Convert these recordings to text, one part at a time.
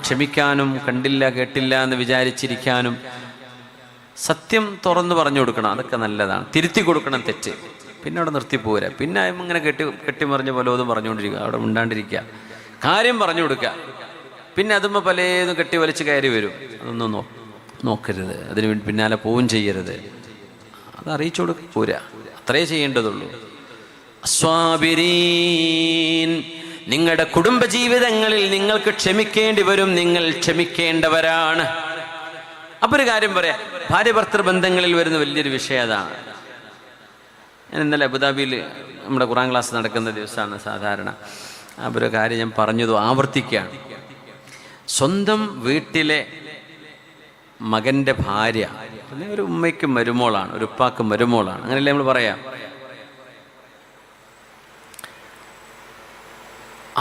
ക്ഷമിക്കാനും കണ്ടില്ല കേട്ടില്ല എന്ന് വിചാരിച്ചിരിക്കാനും സത്യം തുറന്നു പറഞ്ഞു കൊടുക്കണം. അതൊക്കെ നല്ലതാണ്. തിരുത്തി കൊടുക്കണം തെറ്റ്. പിന്നെ അവിടെ നിർത്തിപ്പോരാ. പിന്നെ ഇങ്ങനെ കെട്ടിമറിഞ്ഞ പലതും പറഞ്ഞുകൊണ്ടിരിക്കുക, അവിടെ ഉണ്ടാണ്ടിരിക്കുക, കാര്യം പറഞ്ഞു കൊടുക്കുക. പിന്നെ അതുമ്പോൾ പലതും കെട്ടി വലിച്ച് കയറി വരും. അതൊന്നും നോക്കരുത്, അതിന് പിന്നാലെ പോവും ചെയ്യരുത്. അത് അറിയിച്ചു കൊടുക്കുക, പോരാ. അത്രേ ചെയ്യേണ്ടതുള്ളൂ. അസ്വാബിരീൻ, നിങ്ങളുടെ കുടുംബജീവിതങ്ങളിൽ നിങ്ങൾക്ക് ക്ഷമിക്കേണ്ടി വരും. നിങ്ങൾ ക്ഷമിക്കേണ്ടവരാണ്. അപ്പൊ ഒരു കാര്യം പറയാം, ഭാര്യ ഭർത്തൃ ബന്ധങ്ങളിൽ വരുന്ന വലിയൊരു വിഷയം അതാണ്. ഞാൻ ഇന്നലെ അബുദാബിയിൽ നമ്മുടെ ഖുർആൻ ക്ലാസ് നടക്കുന്ന ദിവസമാണ് സാധാരണ. അപ്പോൾ ഒരു കാര്യം ഞാൻ പറഞ്ഞത് ആവർത്തിക്കുകയാണ്. സ്വന്തം വീട്ടിലെ മകൻ്റെ ഭാര്യ ഒരു ഉമ്മയ്ക്ക് മരുമോളാണ്, ഒരു ഉപ്പാക്ക് മരുമോളാണ്, അങ്ങനെയല്ലേ നമ്മൾ പറയാം.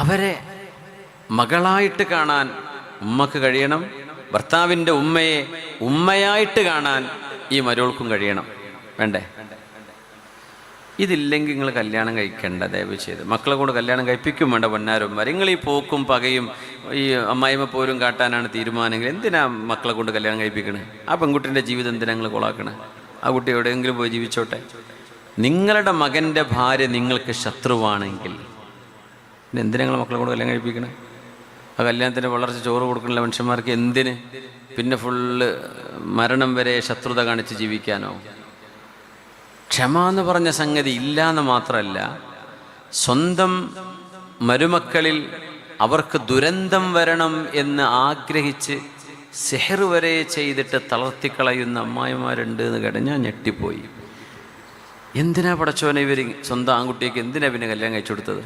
അവരെ മകളായിട്ട് കാണാൻ ഉമ്മക്ക് കഴിയണം. ഭർത്താവിൻ്റെ ഉമ്മയെ ഉമ്മയായിട്ട് കാണാൻ ഈ മരുമോൾക്കും കഴിയണം. വേണ്ടേ? ഇതില്ലെങ്കിൽ നിങ്ങൾ കല്യാണം കഴിക്കേണ്ട, ദയവ് ചെയ്ത്. മക്കളെ കൊണ്ട് കല്യാണം കഴിപ്പിക്കും വേണ്ട പൊന്നാരന്മാർ. നിങ്ങൾ ഈ പോക്കും പകയും ഈ അമ്മായിമ്മ പോരും കാട്ടാനാണ് തീരുമാനമെങ്കിൽ എന്തിനാ മക്കളെ കൊണ്ട് കല്യാണം കഴിപ്പിക്കണേ? ആ പെൺകുട്ടിൻ്റെ ജീവിതം എന്തിനാ നിങ്ങൾ കൊളാക്കണേ? ആ കുട്ടി എവിടെയെങ്കിലും പോയി ജീവിച്ചോട്ടെ. നിങ്ങളുടെ മകൻ്റെ ഭാര്യ നിങ്ങൾക്ക് ശത്രുവാണെങ്കിൽ പിന്നെ എന്തിനാ നിങ്ങൾ മക്കളെ കൊണ്ട് കല്യാണം കഴിപ്പിക്കണേ? ആ കല്യാണത്തിൻ്റെ വളർച്ച ചോറ് കൊടുക്കണില്ല മനുഷ്യന്മാർക്ക് എന്തിന്? പിന്നെ ഫുള്ള് മരണം വരെ ശത്രുത കാണിച്ച് ജീവിക്കാനോ? ക്ഷമ എന്ന് പറഞ്ഞ സംഗതി ഇല്ല എന്ന് മാത്രമല്ല, സ്വന്തം മരുമക്കളിൽ അവർക്ക് ദുരന്തം വരണം എന്ന് ആഗ്രഹിച്ച് സിഹർ വരെ ചെയ്തിട്ട് തളർത്തിക്കളയുന്ന അമ്മായിമാരുണ്ട് എന്ന് കേട്ട ഞാൻ ഞെട്ടിപ്പോയി. എന്തിനാ പടച്ചോനെ ഇവർ സ്വന്തം ആൺകുട്ടിക്ക് എന്തിനാ പിന്നെ കല്യാണം കഴിച്ചു കൊടുത്തത്?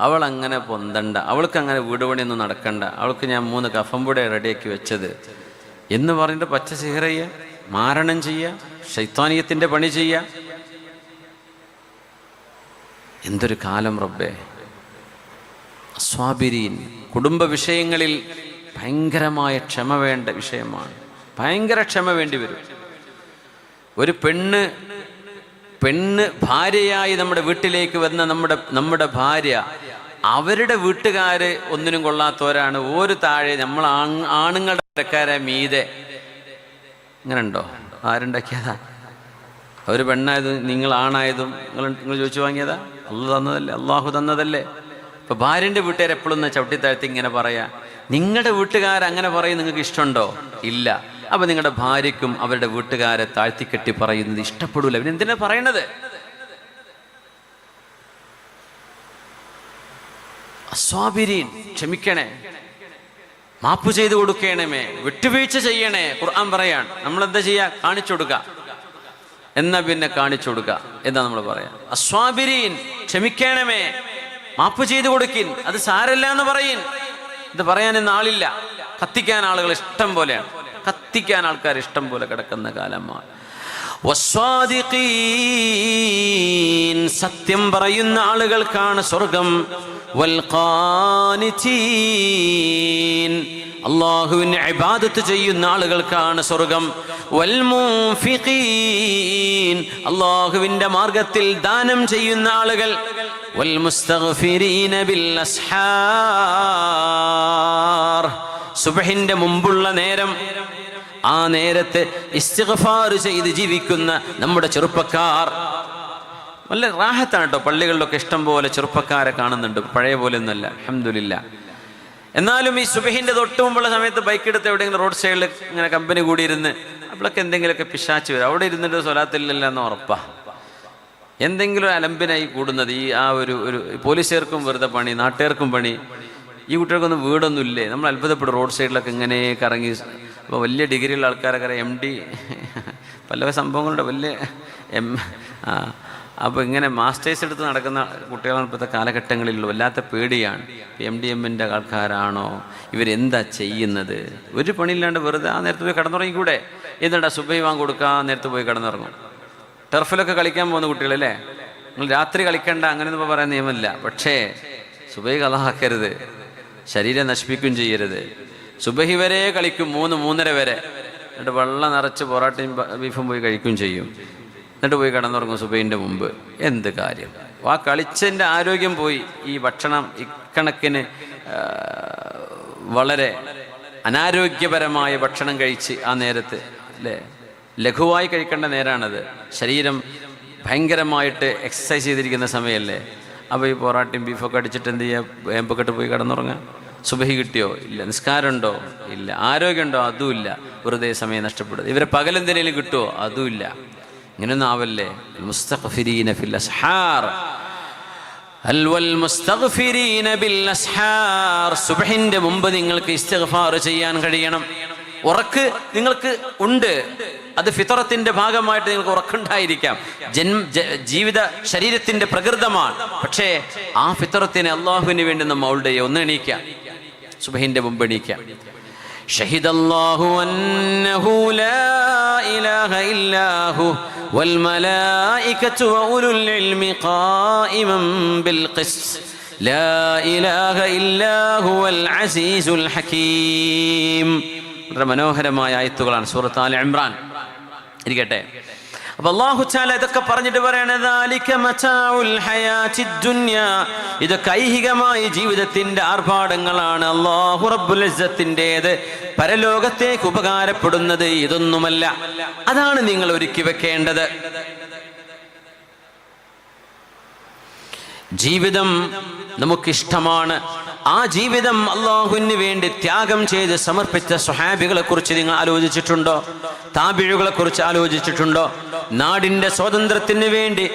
അവളങ്ങനെ പൊന്തണ്ട, അവൾക്ക് അങ്ങനെ വീട് പണിയൊന്നും നടക്കണ്ട, അവൾക്ക് ഞാൻ 3 കഫംപൂടെ റെഡിയാക്കി വെച്ചത് എന്ന് പറഞ്ഞിട്ട് പച്ച സിഹർ ചെയ്യുക, മാരണം ചെയ്യുക, ശൈത്താനിയത്തിൻ്റെ പണി ചെയ്യുക. എന്തൊരു കാലം റബ്ബേ! സ്വാബിരീൻ, കുടുംബ വിഷയങ്ങളിൽ ഭയങ്കരമായ ക്ഷമ വേണ്ട വിഷയമാണ്. ഭയങ്കര ക്ഷമ വേണ്ടി വരും. ഒരു പെണ്ണ് ഭാര്യയായി നമ്മുടെ വീട്ടിലേക്ക് വന്ന നമ്മുടെ ഭാര്യ, അവരുടെ വീട്ടുകാര് ഒന്നിനും കൊള്ളാത്തവരാണ്. ഒരു താഴെ നമ്മൾ ആണുങ്ങളുടെ ആൾക്കാരെ മീതെ. ഇങ്ങനെ ഉണ്ടോ? ആരുണ്ടാക്കിയതാ? ഒരു പെണ്ണായതും നിങ്ങൾ ആണായതും നിങ്ങൾ ചോദിച്ചു വാങ്ങിയതാ? അള്ളാഹു തന്നതല്ലേ. ഇപ്പൊ ഭാര്യന്റെ വീട്ടുകാരെ എപ്പോഴും ചവിട്ടിത്താഴ്ത്തി ഇങ്ങനെ പറയാ. നിങ്ങളുടെ വീട്ടുകാരങ്ങനെ പറയും, നിങ്ങൾക്ക് ഇഷ്ടമുണ്ടോ? ഇല്ല. അപ്പൊ നിങ്ങളുടെ ഭാര്യയ്ക്കും അവരുടെ വീട്ടുകാരെ താഴ്ത്തിക്കെട്ടി പറയുന്നത് ഇഷ്ടപ്പെടൂല. പിന്നെ എന്തിനാ പറയണത്? അസ്വാബിരീൻ, ക്ഷമിക്കണേ, മാപ്പ് ചെയ്തു കൊടുക്കണമേ, വിട്ടുവീഴ്ച ചെയ്യണേ. ഖുർആൻ പറയാൻ നമ്മളെന്താ ചെയ്യാ? കാണിച്ചു കൊടുക്കുക. എന്നാ പിന്നെ കാണിച്ചു കൊടുക്കുക എന്താ നമ്മൾ പറയാ? അസ്വാബിരീൻ, ക്ഷമിക്കണമേ, മാപ്പ് ചെയ്തു കൊടുക്കിൻ, അത് സാരല്ല എന്ന് പറയിൻ. ഇത് പറയാൻ ഇന്ന് ആളില്ല. കത്തിക്കാൻ ആളുകൾ ഇഷ്ടം പോലെയാണ്. കത്തിക്കാൻ ആൾക്കാർ ഇഷ്ടം പോലെ കിടക്കുന്ന കാലമാണ്. വസ്വാദിഖീൻ, സത്യം പറയുന്ന ആളുകൾക്കാണ് സ്വർഗം. വൽഖാനിതീൻ, അല്ലാഹുവിനെ ഇബാദത്ത് ചെയ്യുന്ന ആളുകൾക്കാണ് സ്വർഗം. വൽമുൻഫിഖീൻ, അല്ലാഹുവിന്റെ മാർഗത്തിൽ ദാനം ചെയ്യുന്ന ആളുകൾ. വൽമുസ്തഗ്ഫിരീന ബിൽ അസ്ഹാർ, സുബ്ഹിന്റെ മുമ്പുള്ള നേരം, ആ നേരത്തെ ഇസ്തിഗ്ഫാർ ചെയ്ത് ജീവിക്കുന്ന നമ്മുടെ ചെറുപ്പക്കാർ നല്ല റാഹത്താണ് കേട്ടോ. പള്ളികളിലൊക്കെ ഇഷ്ടം പോലെ ചെറുപ്പക്കാരെ കാണുന്നുണ്ട്, പഴയ പോലെ ഒന്നല്ല, അൽഹംദുലില്ലാഹ്. എന്നാലും ഈ സുബ്ഹിന്റെ തൊട്ട് മുമ്പുള്ള സമയത്ത് ബൈക്ക് എടുത്ത് എവിടെയെങ്കിലും റോഡ് സൈഡിൽ ഇങ്ങനെ കമ്പനി കൂടിയിരുന്ന് അപ്പോഴൊക്കെ എന്തെങ്കിലുമൊക്കെ പിശാച്ച് വരും. അവിടെ ഇരുന്നിട്ട് സ്വലാത്തില്ലല്ലോ എന്ന് ഉറപ്പാ. എന്തെങ്കിലും അലമ്പിനായി കൂടുന്നത് ഈ ഒരു പോലീസുകാർക്കും വെറുതെ പണി, നാട്ടുകാർക്കും പണി. ഈ കുട്ടികൾക്കൊന്നും വീടൊന്നും ഇല്ലേ? നമ്മൾ അത്ഭുതപ്പെടും. റോഡ് സൈഡിലൊക്കെ ഇങ്ങനെ കറങ്ങി. അപ്പോൾ വലിയ ഡിഗ്രിയുള്ള ആൾക്കാരൊക്കെ MD പല സംഭവങ്ങളുടെ വലിയ അപ്പോൾ ഇങ്ങനെ മാസ്റ്റേഴ്സ് എടുത്ത് നടക്കുന്ന കുട്ടികളാണ് ഇപ്പോഴത്തെ കാലഘട്ടങ്ങളിലുള്ള. വല്ലാത്ത പേടിയാണ്. MDMൻ്റെ ആൾക്കാരാണോ? ഇവരെന്താ ചെയ്യുന്നത്? ഒരു പണിയില്ലാണ്ട് വെറുതെ ആ നേരത്ത് പോയി കിടന്നുറങ്ങിക്കൂടെ? എന്നിട്ടാ സുബഹി വാങ്ങി കൊടുക്കാൻ നേരത്ത് പോയി കിടന്നുറങ്ങും. ടർഫിലൊക്കെ കളിക്കാൻ പോകുന്ന കുട്ടികളല്ലേ, നിങ്ങൾ രാത്രി കളിക്കണ്ട അങ്ങനെയൊന്നും പറയാൻ നിയമമില്ല. പക്ഷേ സുബഹി കളാക്കരുത്, ശരീരം നശിപ്പിക്കുകയും ചെയ്യരുത്. സുബഹി വരെ കളിക്കും, 3-3:30 വരെ. എന്നിട്ട് വെള്ളം നിറച്ച് പൊറാട്ടയും ബീഫും പോയി കഴിക്കുകയും ചെയ്യും. എന്നിട്ട് പോയി കിടന്നുറങ്ങും സുബഹിൻ്റെ മുമ്പ്. എന്ത് കാര്യം? ആ കളിച്ചതിൻ്റെ ആരോഗ്യം പോയി. ഈ ഭക്ഷണം ഇക്കണക്കിന് വളരെ അനാരോഗ്യപരമായ ഭക്ഷണം കഴിച്ച് ആ നേരത്ത് അല്ലേ, ലഘുവായി കഴിക്കേണ്ട നേരമാണത്. ശരീരം ഭയങ്കരമായിട്ട് എക്സസൈസ് ചെയ്തിരിക്കുന്ന സമയമല്ലേ. അപ്പോൾ ഈ പൊറാട്ടയും ബീഫൊക്കെ അടിച്ചിട്ട് എന്ത് ചെയ്യുക, വേമ്പൊക്കെ പോയി കിടന്നുറങ്ങാം. സുബഹി കിട്ടിയോ? ഇല്ല. നിസ്കാരമുണ്ടോ? ഇല്ല. ആരോഗ്യമുണ്ടോ? അതുമില്ല. വെറുതെ സമയം നഷ്ടപ്പെടുന്നത്. ഇവരെ പകലെന്തിനേലും കിട്ടുമോ? അതുമില്ല. ഇങ്ങനെയൊന്നും ആവല്ലേ. മുസ്തഗ്ഫിരീന ഫിൽ അസ്ഹാർ, മുസ്തഗ്ഫിരീന ബിൽ അസ്ഹാർ. സുബ്ഹിന്റെ മുമ്പ് നിങ്ങൾക്ക് ഇസ്തിഗ്ഫാർ ചെയ്യാൻ കഴിയണം. ഉറക്ക് നിങ്ങൾക്ക് ഉണ്ട്, അത് ഫിത്രത്തിന്റെ ഭാഗമായിട്ട് നിങ്ങൾക്ക് ഉറക്കുണ്ടായിരിക്കാം, ജീവിത ശരീരത്തിന്റെ പ്രകൃതമാണ്. പക്ഷേ ആ ഫിത്രത്തിനെ അള്ളാഹുവിന് വേണ്ടി നമ്മൾ മൗൾഡ് ഒന്ന് എണീക്കാം, സുബ്ഹിന്റെ മുമ്പ് എണീക്കാം. ഷഹിദല്ലാഹു അന്നഹു ലാ ഇലാഹ ഇല്ലാഹു വൽ മലായികതു വഉലുൽ ഇൽമി ഖായിമൻ ബിൽ ഖിസ്ത് ലാ ഇലാഹ ഇല്ലാഹു വൽ അസീസുൽ ഹകീം. വളരെ മനോഹരമായ ആയത്തുകളാണ് സൂറത്ത് ആൽ ഇംറാൻ. ഇരിക്കട്ടെ. അപ്പോൾ അല്ലാഹു തആല ഇതൊക്കെ പറഞ്ഞിട്ട് പറയണത് ദാലിക മതാഉൽ ഹയാത്തിദ് ദുനിയ, ഇതൊക്കെ ഐഹികമായ ജീവിതത്തിന്റെ ആർഭാടങ്ങളാണ്. അല്ലാഹു റബ്ബുൽ ഇസ്സത്തിൻ്റെത് പരലോകത്തേക്ക് ഉപകാരപ്പെടുന്നത് ഇതൊന്നുമല്ല. അതാണ് നിങ്ങൾ ഒരുക്കി വെക്കേണ്ടത്. ജീവിതം നമുക്കിഷ്ടമാണ്. ആ ജീവിതം അള്ളാഹുവിന് വേണ്ടി ത്യാഗം ചെയ്ത് സമർപ്പിച്ച സ്വഹാബികളെ കുറിച്ച് നിങ്ങൾ ആലോചിച്ചിട്ടുണ്ടോ? താബിഴുകളെ കുറിച്ച് ആലോചിച്ചിട്ടുണ്ടോ? നാടിന്റെ സ്വാതന്ത്ര്യത്തിന് വേണ്ടി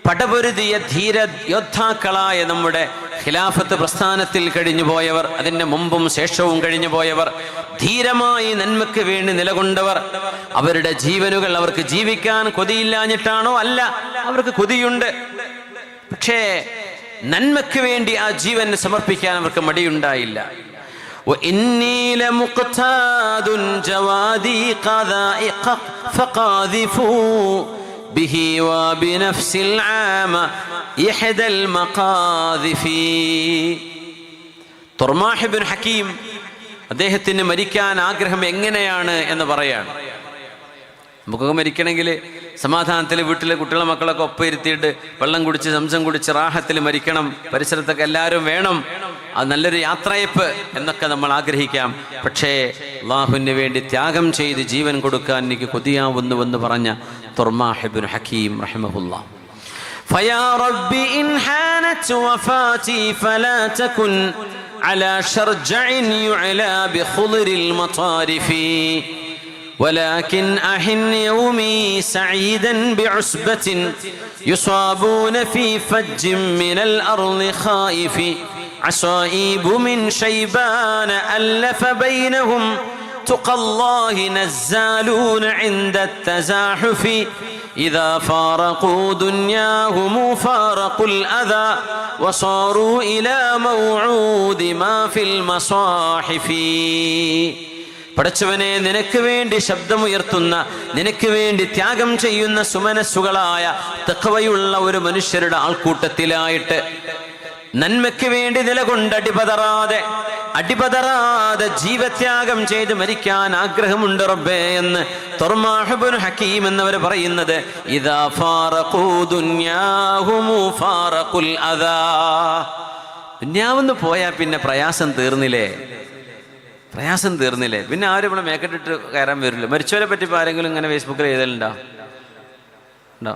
പടപൊരുതിയ ധീര യോദ്ധാക്കളായ നമ്മുടെ ഖിലാഫത്ത് പ്രസ്ഥാനത്തിൽ കഴിഞ്ഞു പോയവർ, അതിൻ്റെ മുമ്പും ശേഷവും കഴിഞ്ഞു പോയവർ, ധീരമായി നന്മയ്ക്ക് വേണ്ടി നിലകൊണ്ടവർ, അവരുടെ ജീവനുകൾ അവർക്ക് ജീവിക്കാൻ കൊതിയില്ലാഞ്ഞിട്ടാണോ? അല്ല, അവർക്ക് കൊതിയുണ്ട്. പക്ഷേ നന്മയ്ക്ക് വേണ്ടി ആ ജീവൻ സമർപ്പിക്കാൻ അവർക്ക് മടിയുണ്ടായില്ല. തുർമാഹ് ഇബ്നു ഹക്കീം അദ്ദേഹത്തിന് മരിക്കാൻ ആഗ്രഹം എങ്ങനെയാണ് എന്ന് പറയാണ്. നമുക്കൊക്കെ മരിക്കണമെങ്കിൽ സമാധാനത്തിൽ വീട്ടിൽ കുട്ടികളെ മക്കളൊക്കെ ഒപ്പയിരുത്തിയിട്ട് വെള്ളം കുടിച്ച് സംസം കുടിച്ച് റാഹത്തിൽ മരിക്കണം, പരിസരത്തൊക്കെ എല്ലാവരും വേണം, അത് നല്ലൊരു യാത്രയപ്പ് എന്നൊക്കെ നമ്മൾ ആഗ്രഹിക്കാം. പക്ഷേ അല്ലാഹുവിന് വേണ്ടി ത്യാഗം ചെയ്ത് ജീവൻ കൊടുക്കാൻ എനിക്ക് കൊതിയാവുന്നുവെന്ന് പറഞ്ഞ തുർമാഹ് ഇബ്നു ഹക്കീം റഹിമഹുല്ലാഹ്. ഫയാ റബ്ബി ഇൻ ഹാനത് വഫാതി ഫലാ തകുൻ അലാ ശർജഇൻ യുഅലാ ബിഖുദ്രിൽ മതാരിഫി ولكن أحن يومي سعيدا بعصبة يصابون في فج من الأرض خائف عصائب من شيبان ألف بينهم تقى الله نزالون عند التزاحف إذا فارقوا دنياهم فارقوا الأذى وصاروا إلى موعود ما في المصاحف. പടച്ചവനെ, നിനക്ക് വേണ്ടി ശബ്ദമുയർത്തുന്ന, നിനക്ക് വേണ്ടി ത്യാഗം ചെയ്യുന്ന സുമനസ്സുകളായ തഖ്വയുള്ള ഒരു മനുഷ്യരുടെ ആൾക്കൂട്ടത്തിലായിട്ട് നന്മയ്ക്ക് വേണ്ടി നിലകൊണ്ട് അടിപതറാതെ ജീവത്യാഗം ചെയ്ത് മരിക്കാൻ ആഗ്രഹമുണ്ട് റബ്ബേ എന്ന് തുർമാഹ് ഇബ്നു ഹക്കീം എന്നവർ പറയുന്നത്. ഇദാ ഫാറഖൂ ദുനിയാഹും ഫാറഖുൽ അദാ. ദുനിയാവെന്ന് പോയാൽ പിന്നെ പ്രയാസം തീർന്നില്ലേ? പിന്നെ ആരും ഇവിടെ മേക്കറ്റിട്ട് കയറാൻ വരില്ല. മരിച്ചവരെ പറ്റി ഇപ്പോൾ ആരെങ്കിലും ഇങ്ങനെ ഫേസ്ബുക്കിൽ എഴുതലുണ്ടോ?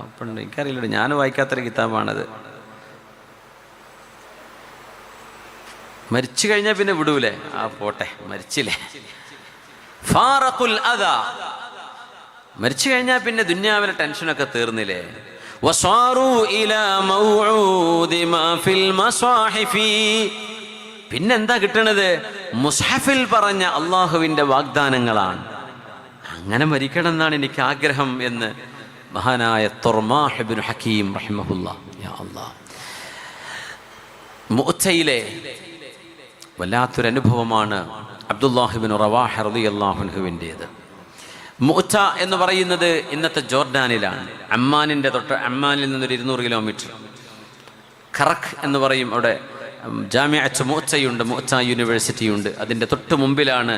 ഇപ്പം എനിക്കറിയില്ല, ഞാൻ വായിക്കാത്തൊരു കിതാബാണത്. മരിച്ചു കഴിഞ്ഞാൽ പിന്നെ വിടൂലേ? ആ പോട്ടെ, മരിച്ചില്ലേ. ഫാറഖുൽ അദാ, മരിച്ചു കഴിഞ്ഞാൽ പിന്നെ ദുനിയാവിലെ ടെൻഷനൊക്കെ തീർന്നില്ലേ? വസാറു ഇലാ മൗഊദി മാ ഫിൽ മസാഹിഫി. പിന്നെന്താ കിട്ടണത്? മുസ്ഹഫിൽ പറഞ്ഞ അള്ളാഹുവിൻ്റെ വാഗ്ദാനങ്ങളാണ്. അങ്ങനെ മരിക്കണം എന്നാണ് എനിക്ക് ആഗ്രഹം എന്ന് മഹാനായ തുർമാഹ് ഇബ്നു ഹക്കീം റഹിമഹുല്ലാഹ്. യാ അല്ലാഹ്, മുഅ്തയിലെ വല്ലാത്തൊരനുഭവമാണ് അബ്ദുല്ലാഹ് ഇബ്നു റവാഹ റളിയല്ലാഹു അൻഹുവിൻ്റേത്. മുഅ്ത എന്ന് പറയുന്നത് ഇന്നത്തെ ജോർഡാനിലാണ്. അമ്മാനിൽ നിന്നൊരു 200 കിലോമീറ്റർ. ഖറഖ് എന്ന് പറയും. അവിടെ ജാമിഅത്ത് മുഅ്തയുണ്ട്, മുഅ്ത യൂണിവേഴ്സിറ്റിയുണ്ട്. അതിൻ്റെ തൊട്ട് മുമ്പിലാണ്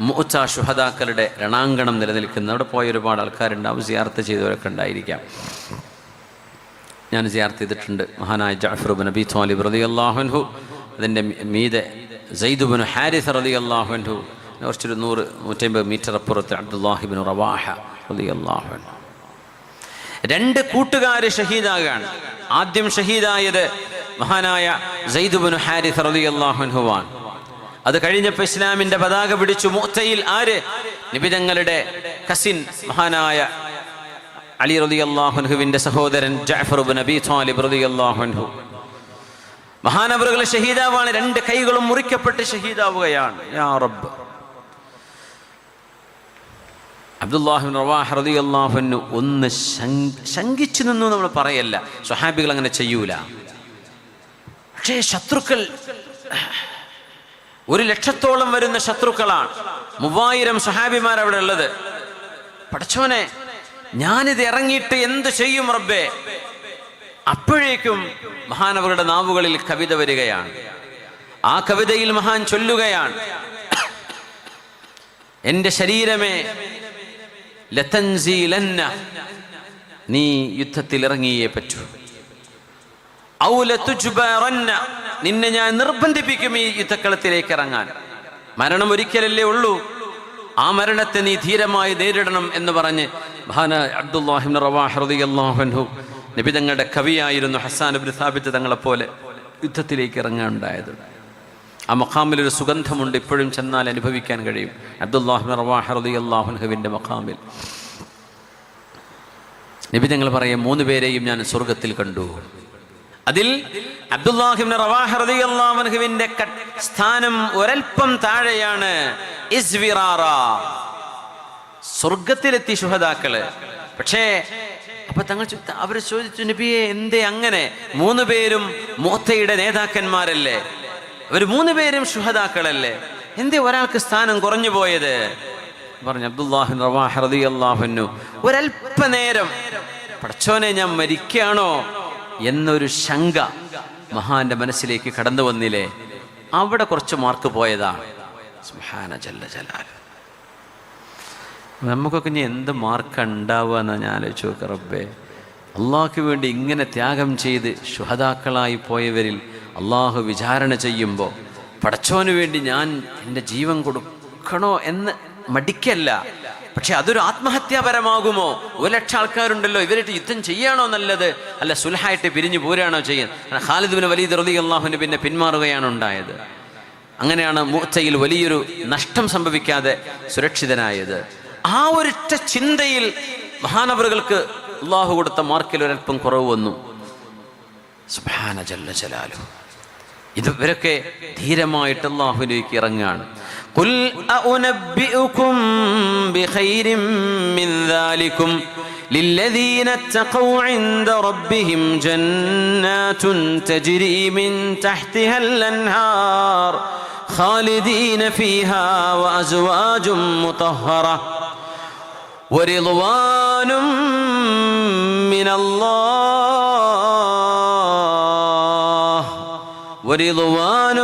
മുഅ്ത ശുഹദാക്കളുടെ രണാങ്കണം നിലനിൽക്കുന്നത്. അവിടെ പോയ ഒരുപാട് ആൾക്കാരുണ്ടാവും, സിയാറത്ത് ചെയ്തവരൊക്കെ ഉണ്ടായിരിക്കാം. ഞാൻ സിയാറത്ത് ചെയ്തിട്ടുണ്ട്. മഹാനായ ജഅഫർ ഇബ്നു അബീ ത്വാലിബ് റളിയല്ലാഹു അൻഹു അതിൻ്റെ മീതെ സയ്യിദ് ഇബ്നു ഹാരിസ റളിയല്ലാഹു അൻഹു, കുറച്ചൊരു 100-150 മീറ്റർ അപ്പുറത്ത് അബ്ദുല്ലാഹി ഇബ്നു റവാഹ റളിയല്ലാഹു അൻഹു. 2 കൂട്ടുകാർ ഷഹീദാകാണ്. ആദ്യം ഷഹീദായത് മഹാനായ സയ്യിദ് ഇബ്നു ഹാരിസ റളിയല്ലാഹു അൻഹുവാണ്. അത് കഴിഞ്ഞപ്പോൾ ഇസ്ലാമിന്റെ പതാക പിടിച്ചു മുഅ്തയിൽ ആര്? നബി തങ്ങളുടെ കസിൻ മഹാനായ അലി റളിയല്ലാഹു അൻഹുവിന്റെ സഹോദരൻ ജഅഫർ ഇബ്നു അബീ ത്വാലിബ് റളിയല്ലാഹു അൻഹു. മഹാനവറുകൾ ഷഹീദാവാണ്. 2 കൈകളും മുറിക്കപ്പെട്ട് ഷഹീദാവുകയാണ്. യാ റബ്ബ്. അബ്ദുല്ലാഹി ഇബ്നു റവാഹ റളിയല്ലാഹു അൻഹു ഒന്ന് ശങ്കിച്ചു നിന്നു നമ്മൾ പറയല്ല, സ്വഹാബികൾ അങ്ങനെ ചെയ്യൂല. പക്ഷേ ശത്രുക്കൾ 1,00,000-ഓളം വരുന്ന ശത്രുക്കളാണ്. 3000 സ്വഹാബിമാർ അവിടെ ഉള്ളത്. പടച്ചോനെ, ഞാനിത് ഇറങ്ങിയിട്ട് എന്ത് ചെയ്യും റബ്ബേ? അപ്പോഴേക്കും മഹാനവരുടെ നാവുകളിൽ കവിത വരികയാണ്. ആ കവിതയിൽ മഹാൻ ചൊല്ലുകയാണ്: എന്റെ ശരീരമേ, ലതൻസീലന്ന, നീ യുദ്ധത്തിൽ ഇറങ്ങിയേ പറ്റൂ. ഔ ലതുജ്ബറന്ന, നിന്നെ ഞാൻ നിർബന്ധിപ്പിക്കും ഈ യുദ്ധക്കളത്തിലേക്ക് ഇറങ്ങാൻ. മരണം ഒരിക്കലല്ലേ ഉള്ളൂ, ആ മരണത്തെ നീ ധീരമായി നേരിടണം എന്ന് പറഞ്ഞ് മഹാനായ അബ്ദുല്ലാഹി ഇബ്നു റവാഹ റളിയല്ലാഹു അൻഹു, നബി തങ്ങളുടെ കവിയായിരുന്നു ഹസ്സാൻ ഇബ്നു സാബിത്ത് തങ്ങളെപ്പോലെ യുദ്ധത്തിലേക്ക് ഇറങ്ങാനുണ്ടായത്. ആ മഖാമിലൊരു സുഗന്ധമുണ്ട്, ഇപ്പോഴും ചെന്നാൽ അനുഭവിക്കാൻ കഴിയും. അബ്ദുല്ലാഹി ഇബ്നു റവാഹ റളിയല്ലാഹു അൻഹുവിൻ്റെ മഖാമിൽ നബി തങ്ങൾ പറയും, 3 പേരെയും ഞാൻ സ്വർഗത്തിൽ കണ്ടു. അതിൽ അബ്ദുല്ലാഹി ഇബ്നു റവാഹ റളിയല്ലാഹു അൻഹുവിന്റെ സ്ഥാനം ഒരൽപ്പം താഴെയാണ്. ഇസ്വിറാറ, സ്വർഗത്തിലെത്തി ശുഹദാക്കള്. പക്ഷേ അപ്പൊ അവർ ചോദിച്ചു, നബിയെ എന്തേ അങ്ങനെ? 3 പേരും മുഅ്തയുടെ നേതാക്കന്മാരല്ലേ, അവർ 3 പേരും ശുഹദാക്കളല്ലേ, എന്തേ ഒരാൾക്ക് സ്ഥാനം കുറഞ്ഞു പോയത്? പറഞ്ഞു അബ്ദുല്ലാഹി ഇബ്നു റവാഹ റളിയല്ലാഹു അൻഹു, ഒരൽപ്പനേരം പടച്ചോനെ ഞാൻ മരിക്കാണോ എന്നൊരു ശങ്ക മഹാന്റെ മനസ്സിലേക്ക് കടന്നു വന്നില്ലേ, അവിടെ കുറച്ച് മാർക്ക് പോയതാണ്. സുബ്ഹാന ജല്ല ജലാൽ. നമുക്കൊക്കെ ഇനി എന്ത് മാർക്ക് ഉണ്ടാവുക എന്നാ ഞാൻ ആലോചിച്ച് നോക്കുക. റബ്ബേ, അള്ളാഹ്ക്ക് വേണ്ടി ഇങ്ങനെ ത്യാഗം ചെയ്ത് ശുഹദാക്കളായി പോയവരിൽ അള്ളാഹു വിചാരണ ചെയ്യുമ്പോൾ പടച്ചോന് വേണ്ടി ഞാൻ എൻ്റെ ജീവൻ കൊടുക്കണോ എന്ന് മടിക്കല്ല. പക്ഷെ അതൊരു ആത്മഹത്യാപരമാകുമോ? 1,00,000 ആൾക്കാരുണ്ടല്ലോ, ഇവരായിട്ട് യുദ്ധം ചെയ്യാണോ നല്ലത്? അല്ല, സുൽഹായിട്ട് പിരിഞ്ഞു പോരാണോ ചെയ്യുന്നത്? ഖാലിദ് ഇബ്നു വലീദ് റളിയല്ലാഹു അൻഹു പിന്നെ പിന്മാറുകയാണ് ഉണ്ടായത്. അങ്ങനെയാണ് മുഅ്തയിൽ വലിയൊരു നഷ്ടം സംഭവിക്കാതെ സുരക്ഷിതനായത്. ആ ഒരൊറ്റ ചിന്തയിൽ മഹാനവറുകൾക്ക് അള്ളാഹു കൊടുത്ത മാർക്കിൽ ഒരൽപ്പം കുറവ് വന്നു. സുബ്ഹാന ജല്ല ജലാലു. ഇവരൊക്കെ ധീരമായിട്ട് അള്ളാഹുവിലേക്ക് ഇറങ്ങാണ്. ഖുൽ അഉനബ്ബിഉകും ബിഖൈരിൻ മിൻ ദാലികും للذين اتقوا عند ربهم جنات تجري من تحتها الأنهار خالدين فيها وأزواج مطهرة ورضوان من الله ورضوان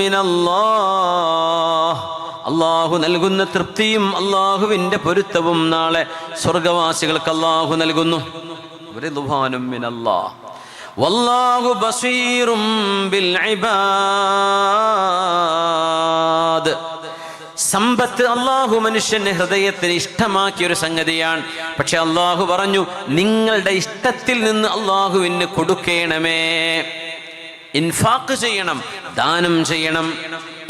من الله. അള്ളാഹു നൽകുന്ന തൃപ്തിയും അള്ളാഹുവിൻ്റെ പൊരുത്തവും നാളെ സ്വർഗവാസികൾക്ക് അള്ളാഹു നൽകുന്നു. റിദ്വാനും മിനല്ലാഹ് വല്ലാഹു ബസീറും ബിൽ ഇബാദ്. സമ്പത്ത് അള്ളാഹു മനുഷ്യന്റെ ഹൃദയത്തിന് ഇഷ്ടമാക്കിയ ഒരു സംഗതിയാണ്. പക്ഷെ അള്ളാഹു പറഞ്ഞു, നിങ്ങളുടെ ഇഷ്ടത്തിൽ നിന്ന് അള്ളാഹുവിന് കൊടുക്കണമേ, ഇൻഫാഖ് ചെയ്യണം, ദാനം ചെയ്യണം.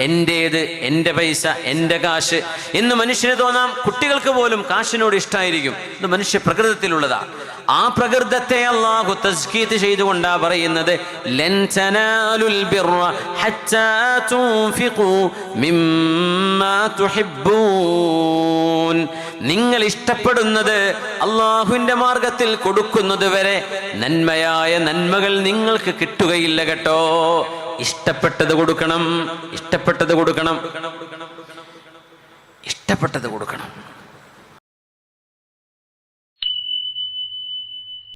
എൻ്റേത്, എൻ്റെ പൈസ, എൻ്റെ കാശ് എന്ന് മനുഷ്യന് തോന്നാം. കുട്ടികൾക്ക് പോലും കാശിനോട് ഇഷ്ടമായിരിക്കും. ഇത് മനുഷ്യ പ്രകൃതത്തിലുള്ളതാണ്. ആ പ്രകൃതത്തെ അല്ലാഹു തസ്കീത്ത് ചെയ്തുകൊണ്ടാ പറയുന്നത്, ലൻ തനാലുൽ ബിർറ ഹത്താ തുൻഫിഖു മിമ്മാ തുഹിബ്ബൂൻ. നിങ്ങൾ ഇഷ്ടപ്പെടുന്നത് അള്ളാഹുവിൻ്റെ മാർഗത്തിൽ കൊടുക്കുന്നത് വരെ നന്മയായ നന്മകൾ നിങ്ങൾക്ക് കിട്ടുകയില്ല കേട്ടോ. ഇഷ്ടപ്പെട്ടത് കൊടുക്കണം, ഇഷ്ടപ്പെട്ടത് കൊടുക്കണം, ഇഷ്ടപ്പെട്ടത് കൊടുക്കണം.